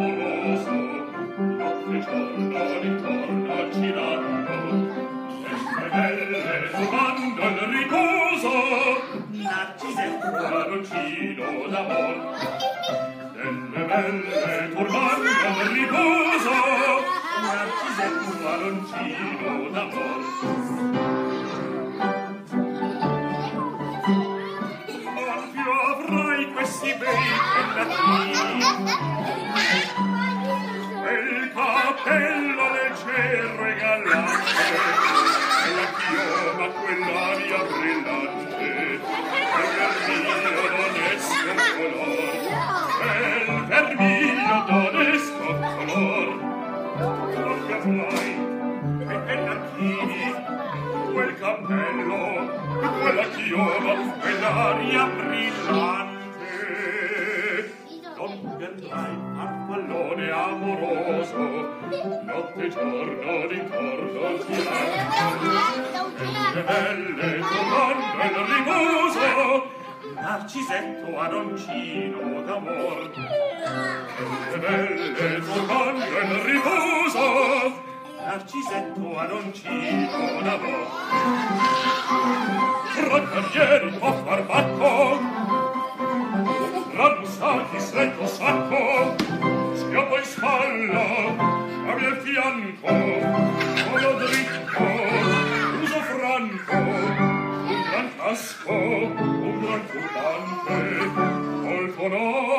amoroso, notte e giorno ritorno girando, le belle trovando il riposo, Narcisetto baroncino d'amor. Delle belle turbando il riposo, Narcisetto baroncino d'amor. Quanto avrai questi bei pellatini, quel cappello leggero e galante, e la chioma, quell'aria brillante, quel vermiglio d'onesto color, quel vermiglio d'onesto color. Quanto avrai quei pellatini, quel cappello, quella chioma, quell'aria brillante, non vedrai farfallone amoroso, notte e giorno d'intorno girando, le belle trovando il riposo, Narcisetto aroncino d'amor. Le belle trovando il riposo, Narcisetto aroncino d'amor. Rancarieri o farmacco, ranzati stretto sacco, schioppo in spalla, a mio fianco, volo dritto, uso franco, un gran casco, un gran turbante, col tuo nome